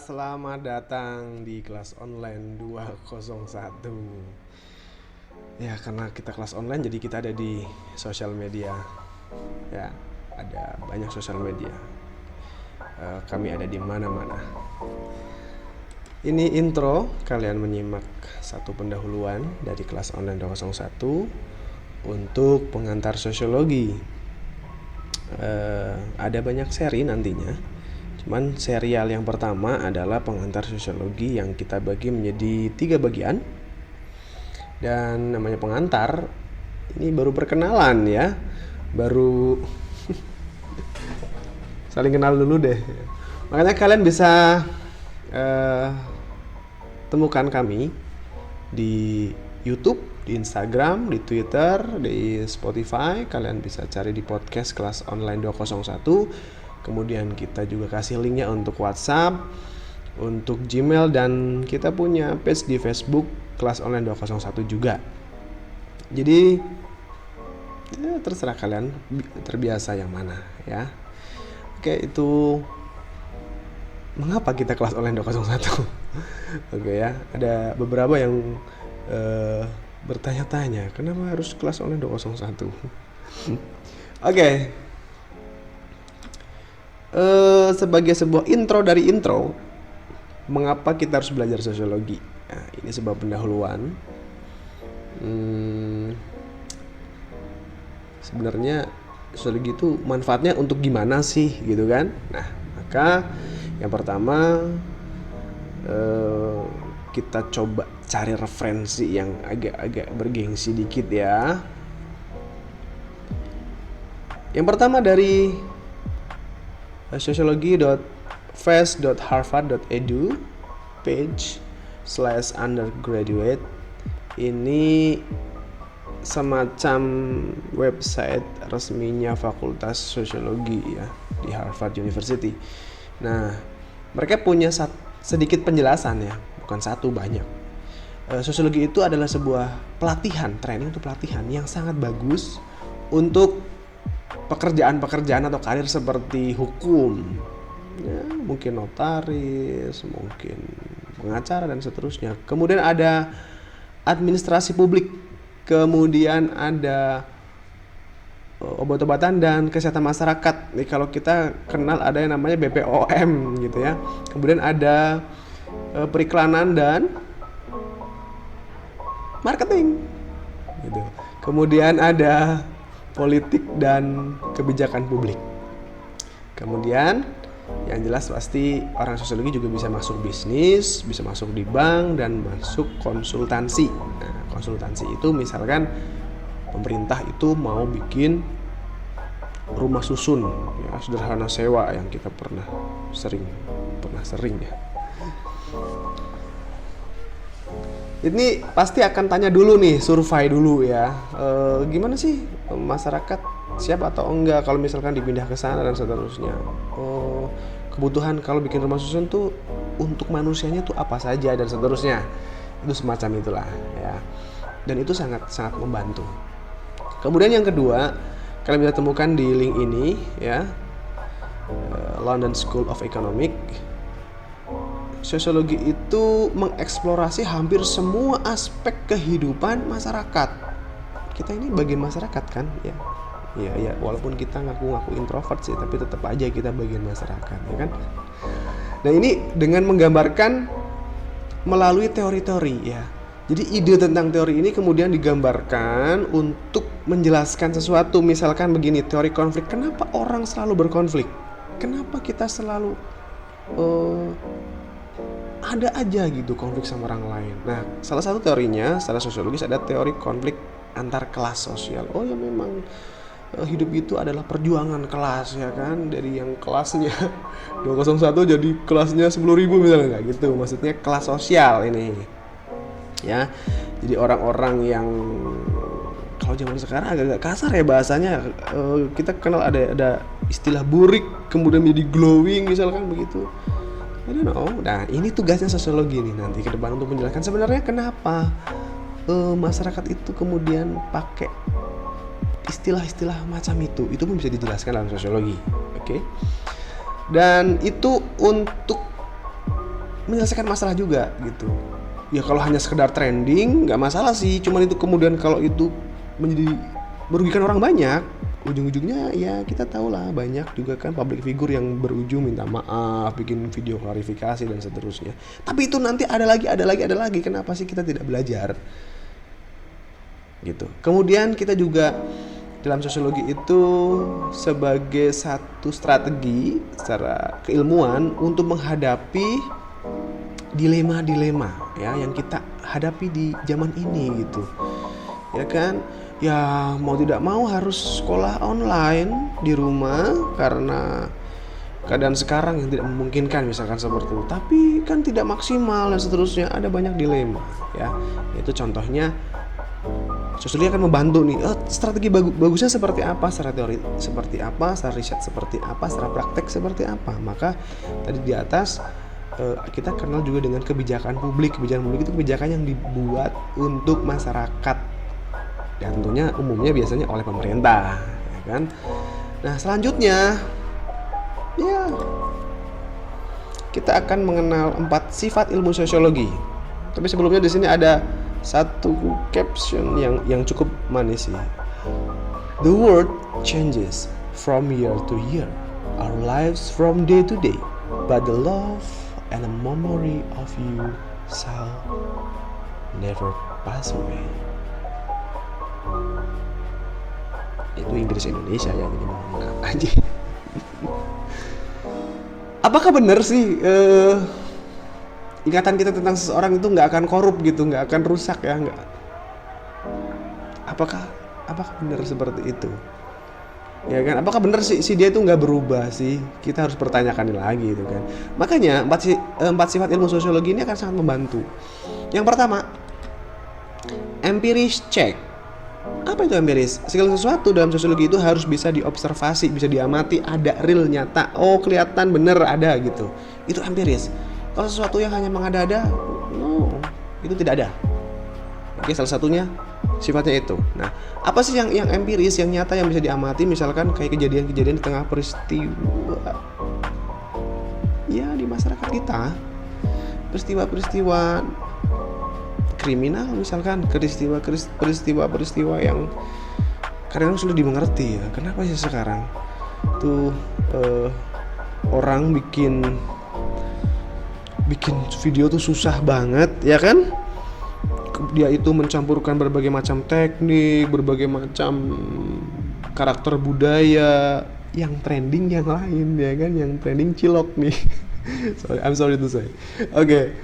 selamat datang di kelas online 201. Ya, karena kita kelas online jadi kita ada di sosial media. Ya, ada banyak sosial media. Kami ada di mana-mana. Ini intro, kalian menyimak satu pendahuluan dari kelas online 201 untuk pengantar sosiologi. Ada banyak seri nantinya. Cuman serial yang pertama adalah pengantar sosiologi yang kita bagi menjadi 3 bagian. Dan namanya pengantar, ini baru perkenalan ya. Baru saling kenal dulu deh. Makanya kalian bisa temukan kami di YouTube, di Instagram, di Twitter, di Spotify. Kalian bisa cari di podcast kelas online 201. Kemudian kita juga kasih linknya untuk WhatsApp, untuk Gmail, dan kita punya page di Facebook kelas online 201 juga. Jadi ya, terserah kalian terbiasa yang mana ya. Oke, itu mengapa kita kelas online 201? Oke ya, ada beberapa yang bertanya-tanya kenapa harus kelas online 201. Oke. Sebagai sebuah intro dari intro, mengapa kita harus belajar sosiologi? Nah, ini sebuah pendahuluan. Sebenarnya sosiologi itu manfaatnya untuk gimana sih, gitu kan? Nah, maka yang pertama kita coba cari referensi yang agak bergengsi dikit ya. Yang pertama dari sociology.fes.harvard.edu page/undergraduate. Ini semacam website resminya Fakultas Sosiologi ya di Harvard University. Nah, mereka punya sedikit penjelasan ya, bukan satu, banyak. Sosiologi itu adalah sebuah pelatihan, training untuk pelatihan yang sangat bagus untuk pekerjaan-pekerjaan atau karir seperti hukum, ya, mungkin notaris, mungkin pengacara dan seterusnya. Kemudian ada administrasi publik, kemudian ada obat-obatan dan kesehatan masyarakat. Nih, kalau kita kenal ada yang namanya BPOM gitu ya. Kemudian ada periklanan dan marketing gitu. Kemudian ada politik dan kebijakan publik. Kemudian yang jelas pasti orang sosiologi juga bisa masuk bisnis, bisa masuk di bank, dan masuk konsultansi. Nah, konsultansi itu misalkan pemerintah itu mau bikin rumah susun ya, sederhana sewa yang kita pernah sering ya. Ini pasti akan tanya dulu nih, survei dulu ya. Gimana sih masyarakat siap atau enggak kalau misalkan dipindah ke sana dan seterusnya. Kebutuhan kalau bikin rumah susun tuh untuk manusianya tuh apa saja dan seterusnya. Itu semacam itulah ya. Dan itu sangat membantu. Kemudian yang kedua, kalian bisa temukan di link ini ya. London School of Economics. Sosiologi itu mengeksplorasi hampir semua aspek kehidupan masyarakat. Kita ini bagian masyarakat kan, ya. Ya, walaupun kita ngaku introvert sih, tapi tetap aja kita bagian masyarakat, ya kan? Nah, ini dengan menggambarkan melalui teori-teori ya. Jadi ide tentang teori ini kemudian digambarkan untuk menjelaskan sesuatu. Misalkan begini, teori konflik. Kenapa orang selalu berkonflik? Kenapa kita selalu ada aja gitu konflik sama orang lain. Nah, salah satu teorinya secara sosiologis ada teori konflik antar kelas sosial. Oh ya, memang hidup itu adalah perjuangan kelas ya kan, dari yang kelasnya 201 jadi kelasnya 10.000 misalnya, nggak gitu. Maksudnya kelas sosial ini ya. Jadi orang-orang yang kalau zaman sekarang agak kasar ya bahasanya, kita kenal ada istilah burik kemudian menjadi glowing misalkan begitu. I don't know. Nah, ini tugasnya sosiologi nih nanti ke depan untuk menjelaskan sebenarnya kenapa masyarakat itu kemudian pakai istilah-istilah macam itu. Itu pun bisa dijelaskan dalam sosiologi. Oke. Dan itu untuk menyelesaikan masalah juga gitu. Ya kalau hanya sekedar trending nggak masalah sih, cuman itu kemudian kalau itu menjadi merugikan orang banyak, ujung-ujungnya ya kita tahu lah, banyak juga kan public figure yang berujung minta maaf, bikin video klarifikasi dan seterusnya. Tapi itu nanti ada lagi, kenapa sih kita tidak belajar gitu. Kemudian kita juga dalam sosiologi itu sebagai satu strategi secara keilmuan untuk menghadapi dilema-dilema ya yang kita hadapi di zaman ini gitu. Ya kan? Ya mau tidak mau harus sekolah online di rumah karena keadaan sekarang yang tidak memungkinkan misalkan seperti itu. Tapi kan tidak maksimal dan seterusnya, ada banyak dilema ya. Itu contohnya sosiologi akan membantu nih, strategi bagusnya seperti apa, secara teori seperti apa, secara riset seperti apa, secara praktek seperti apa. Maka tadi di atas kita kenal juga dengan kebijakan publik. Kebijakan publik itu kebijakan yang dibuat untuk masyarakat dan tentunya umumnya biasanya oleh pemerintah, ya kan. Nah selanjutnya ya kita akan mengenal 4 sifat ilmu sosiologi. Tapi sebelumnya di sini ada satu caption yang cukup manis sih. The world changes from year to year, our lives from day to day, but the love and the memory of you shall never pass away. Itu Inggris Indonesia ya, jadi mohon maaf aja. Apakah benar sih ingatan kita tentang seseorang itu nggak akan korup gitu, nggak akan rusak ya? Nggak. Apakah benar seperti itu? Ya kan, apakah benar si dia itu nggak berubah sih? Kita harus pertanyakan lagi gitu kan. Makanya 4 sifat ilmu sosiologi ini akan sangat membantu. Yang pertama, empiris check. Apa itu empiris? Segala sesuatu dalam sosiologi itu harus bisa diobservasi, bisa diamati, ada real, nyata. Oh kelihatan bener ada gitu. Itu empiris. Kalau sesuatu yang hanya mengada-ada, no, itu tidak ada. Oke, salah satunya sifatnya itu. Nah, apa sih yang empiris, yang nyata, yang bisa diamati? Misalkan kayak kejadian-kejadian di tengah peristiwa ya di masyarakat kita, peristiwa-peristiwa kriminal misalkan, peristiwa yang kadang sulit dimengerti ya. Kenapa sih sekarang tuh orang bikin video tuh susah banget ya kan? Dia itu mencampurkan berbagai macam teknik, berbagai macam karakter budaya, yang trending yang lain ya kan, yang trending cilok nih. I'm sorry to say. Oke.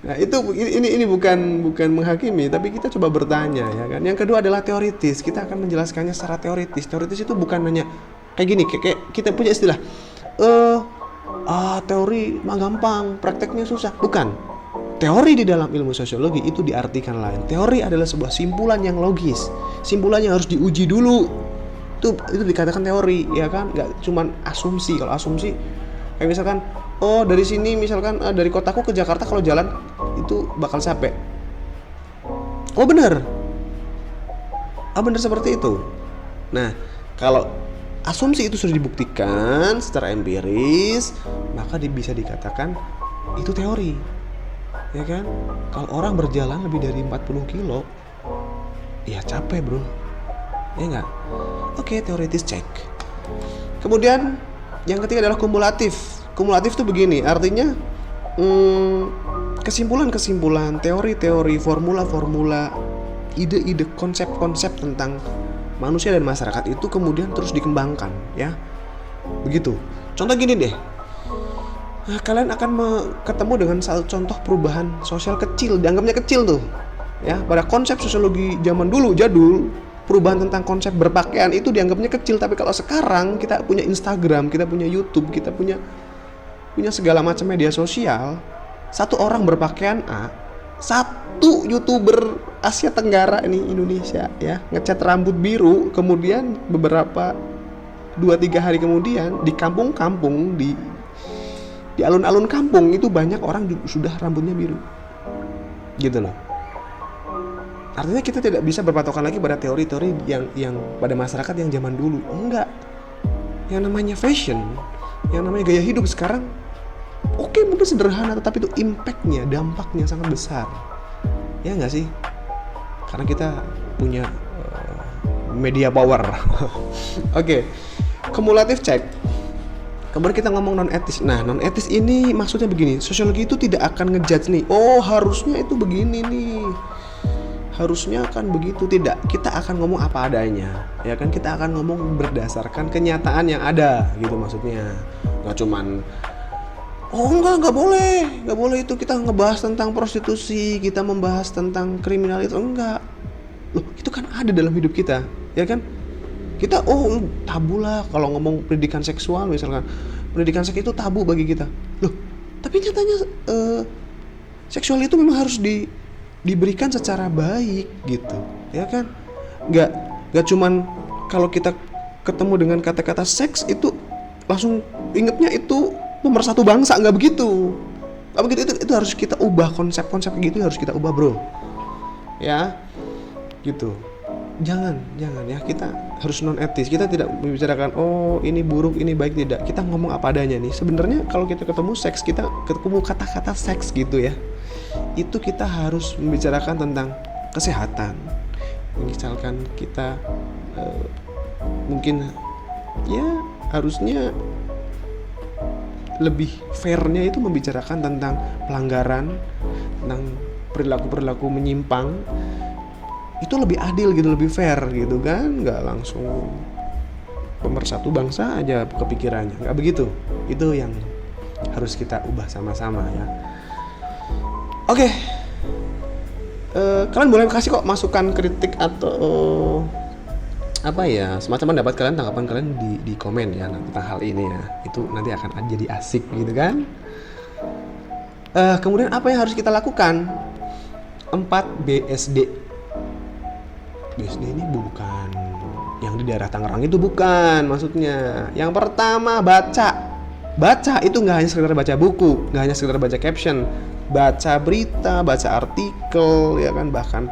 Nah, ini bukan menghakimi, tapi kita coba bertanya ya kan. Yang kedua adalah teoritis. Kita akan menjelaskannya secara teoritis. Teoritis itu bukan hanya kayak gini, kayak kita punya istilah teori mah gampang, prakteknya susah. Bukan. Teori di dalam ilmu sosiologi itu diartikan lain. Teori adalah sebuah simpulan yang logis, simpulan yang harus diuji dulu. Itu dikatakan teori, ya kan? Nggak cuma asumsi. Kalau asumsi, kayak misalkan, dari sini misalkan dari kotaku ke Jakarta kalau jalan itu bakal capek. Oh benar seperti itu. Nah, kalau asumsi itu sudah dibuktikan secara empiris, maka bisa dikatakan itu teori. Ya kan? Kalau orang berjalan lebih dari 40 kilo, ya capek bro. Ya enggak? Oke, teoritis cek. Kemudian yang ketiga adalah kumulatif. Kumulatif itu begini, artinya kesimpulan-kesimpulan, teori-teori, formula-formula, ide-ide, konsep-konsep tentang manusia dan masyarakat itu kemudian terus dikembangkan, ya. Begitu. Contoh gini deh. Nah, kalian akan ketemu dengan satu contoh perubahan sosial kecil, dianggapnya kecil tuh. Ya, pada konsep sosiologi zaman dulu jadul, perubahan tentang konsep berpakaian itu dianggapnya kecil, tapi kalau sekarang kita punya Instagram, kita punya YouTube, kita punya segala macam media sosial. Satu orang berpakaian A, satu YouTuber Asia Tenggara ini Indonesia ya, ngecat rambut biru, kemudian beberapa 2-3 hari kemudian di kampung-kampung, di alun-alun kampung itu banyak orang sudah rambutnya biru. Gitu loh. Artinya kita tidak bisa berpatokan lagi pada teori-teori yang pada masyarakat yang zaman dulu. Enggak. Yang namanya fashion, yang namanya gaya hidup sekarang oke, mungkin sederhana, tetapi itu impactnya, dampaknya sangat besar. Ya nggak sih? Karena kita punya media power. Oke, cumulative check. Kemudian kita ngomong non etis. Nah, non etis ini maksudnya begini, sosiologi itu tidak akan ngejudge nih, oh harusnya itu begini nih, harusnya akan begitu. Tidak, kita akan ngomong apa adanya, ya kan. Kita akan ngomong berdasarkan kenyataan yang ada, gitu maksudnya. Nggak cuman oh nggak boleh itu kita ngebahas tentang prostitusi, kita membahas tentang kriminalitas, enggak. Loh, itu kan ada dalam hidup kita, ya kan? Kita tabu lah kalau ngomong pendidikan seksual misalkan. Pendidikan seks itu tabu bagi kita. Loh, tapi nyatanya seksual itu memang harus diberikan secara baik gitu, ya kan? Nggak cuman kalau kita ketemu dengan kata-kata seks itu langsung ingetnya itu pemersatu bangsa, nggak begitu. Nggak begitu, itu harus kita ubah, konsep-konsep gitu harus kita ubah, bro. Ya, gitu. Jangan ya, kita harus non etis. Kita tidak membicarakan ini buruk, ini baik, tidak. Kita ngomong apa adanya nih. Sebenarnya kalau kita ketemu seks, kita ketemu kata-kata seks gitu ya, itu kita harus membicarakan tentang kesehatan. Misalkan kita mungkin ya harusnya lebih fairnya itu membicarakan tentang pelanggaran, tentang perilaku menyimpang. Itu lebih adil gitu, lebih fair gitu kan, nggak langsung pemersatu bangsa aja kepikirannya, nggak begitu. Itu yang harus kita ubah sama-sama ya. Oke. Kalian boleh kasih kok masukan, kritik atau apa ya, semacam pendapat kalian, tanggapan kalian di komen ya tentang hal ini ya. Itu nanti akan jadi asik gitu kan. Kemudian apa yang harus kita lakukan? 4 BSD. BSD ini bukan yang di daerah Tangerang itu, bukan maksudnya. Yang pertama, baca itu nggak hanya sekedar baca buku, nggak hanya sekedar baca caption, baca berita, baca artikel ya kan, bahkan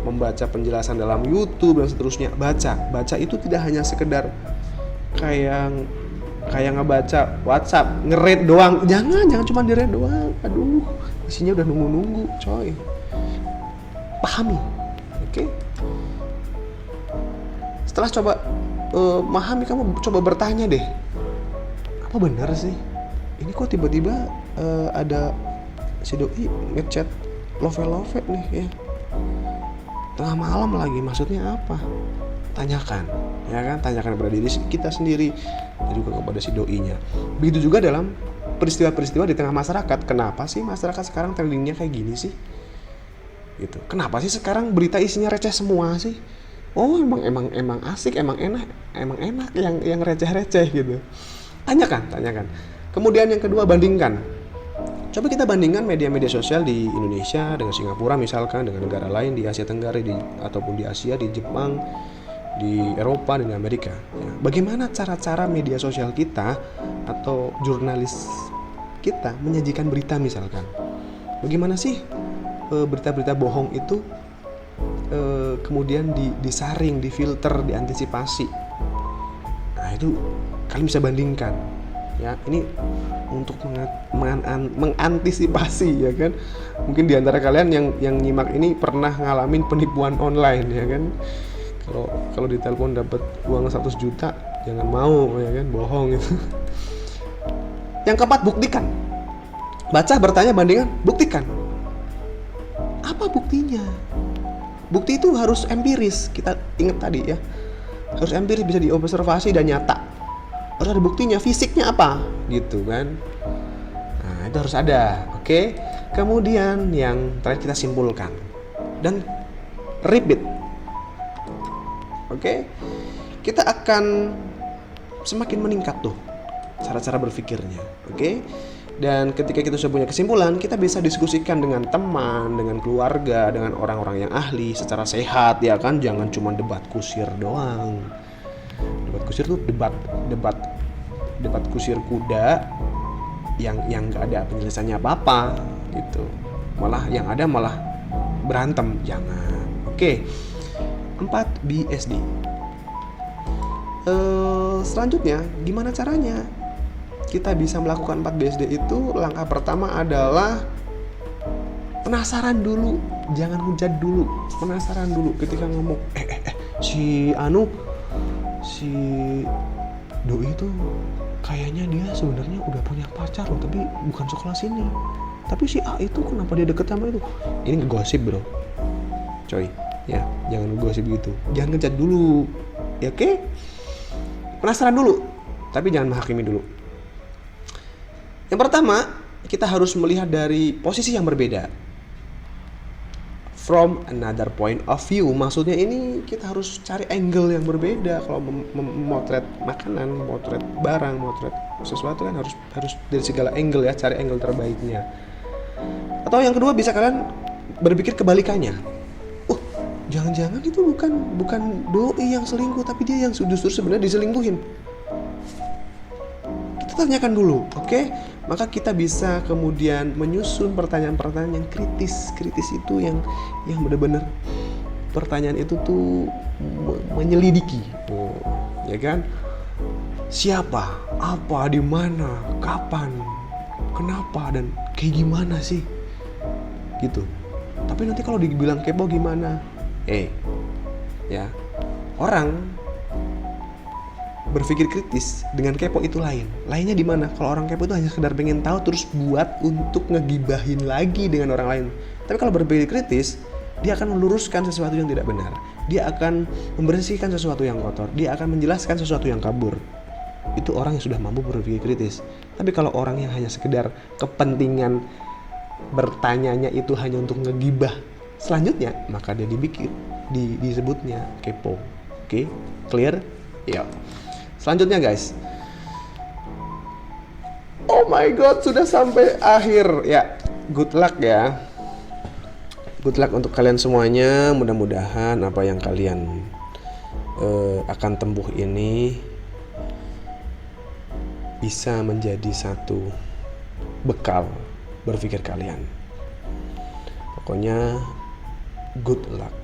membaca penjelasan dalam YouTube dan seterusnya. Baca itu tidak hanya sekedar kayak ngebaca WhatsApp, nge-read doang. Jangan cuma di-read doang. Aduh, isinya udah nunggu coy. Pahami. Oke? Setelah coba memahami, kamu coba bertanya deh. Apa benar sih? Ini kok tiba-tiba ada si doi ngechat love nih ya. Tengah malam lagi, maksudnya apa? Tanyakan, ya kan? Tanyakan kepada diri kita sendiri dan juga kepada si doinya. Begitu juga dalam peristiwa-peristiwa di tengah masyarakat. Kenapa sih masyarakat sekarang trendingnya kayak gini sih? Gitu. Kenapa sih sekarang berita isinya receh semua sih? Oh, emang asik, emang enak yang receh-receh gitu. Tanyakan. Kemudian yang kedua, bandingkan. Coba kita bandingkan media-media sosial di Indonesia dengan Singapura misalkan, dengan negara lain di Asia Tenggara ataupun di Asia, di Jepang, di Eropa, dan di Amerika. Ya. Bagaimana cara-cara media sosial kita atau jurnalis kita menyajikan berita misalkan? Bagaimana sih berita-berita bohong itu kemudian disaring, difilter, diantisipasi? Nah itu kalian bisa bandingkan. Ya, ini untuk mengantisipasi ya kan. Mungkin di antara kalian yang nyimak ini pernah ngalamin penipuan online ya kan. Kalau ditelepon dapat uang 100 juta, jangan mau ya kan, bohong itu. Yang keempat, buktikan. Baca, bertanya, bandingkan, buktikan. Apa buktinya? Bukti itu harus empiris. Kita ingat tadi ya. Harus empiris, bisa diobservasi dan nyata. Harus ada buktinya, fisiknya apa gitu kan. Nah itu harus ada. Oke. Kemudian yang terakhir kita simpulkan dan repeat. Oke. Kita akan semakin meningkat tuh cara-cara berpikirnya. Oke. Dan ketika kita sudah punya kesimpulan, kita bisa diskusikan dengan teman, dengan keluarga, dengan orang-orang yang ahli secara sehat ya kan. Jangan cuma debat kusir doang. Debat kusir tuh debat kusir kuda yang nggak ada penjelasannya apa gitu. Malah yang ada malah berantem. Jangan. Oke. 4 BSD. Selanjutnya gimana caranya? kita bisa melakukan 4BSD itu, langkah pertama adalah penasaran dulu, jangan hujat dulu, penasaran dulu ketika ngomong si doi itu kayaknya dia sebenarnya udah punya pacar loh, tapi bukan sekelas ini. Tapi si A itu kenapa dia deket sama itu? Ini ngegosip bro, coy ya, jangan ngegosip gitu, jangan ngejat dulu ya, oke? Penasaran dulu, tapi jangan menghakimi dulu. Yang pertama, kita harus melihat dari posisi yang berbeda, from another point of view. Maksudnya ini kita harus cari angle yang berbeda. Kalau memotret makanan, memotret barang, memotret sesuatu kan harus dari segala angle ya, cari angle terbaiknya. Atau yang kedua, bisa kalian berpikir kebalikannya. Jangan-jangan itu bukan doi yang selingkuh, tapi dia yang justru sebenarnya diselingkuhin. Kita tanyakan dulu, oke? Maka kita bisa kemudian menyusun pertanyaan-pertanyaan yang kritis itu yang benar-benar pertanyaan itu tuh menyelidiki, ya kan? Siapa, apa, di mana, kapan, kenapa, dan kayak gimana sih, gitu. Tapi nanti kalau dibilang kepo gimana? Ya, orang berpikir kritis dengan kepo itu lainnya di mana? Kalau orang kepo itu hanya sekedar pengen tahu terus buat untuk ngegibahin lagi dengan orang lain. Tapi kalau berpikir kritis, dia akan meluruskan sesuatu yang tidak benar, dia akan membersihkan sesuatu yang kotor, dia akan menjelaskan sesuatu yang kabur. Itu orang yang sudah mampu berpikir kritis. Tapi kalau orang yang hanya sekedar kepentingan bertanyanya itu hanya untuk ngegibah selanjutnya, maka dia disebutnya kepo. Oke, clear? Ya. Selanjutnya guys, oh my god, sudah sampai akhir ya. Good luck ya, good luck untuk kalian semuanya. Mudah-mudahan apa yang kalian akan tempuh ini bisa menjadi satu bekal berpikir kalian. Pokoknya good luck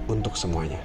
untuk semuanya.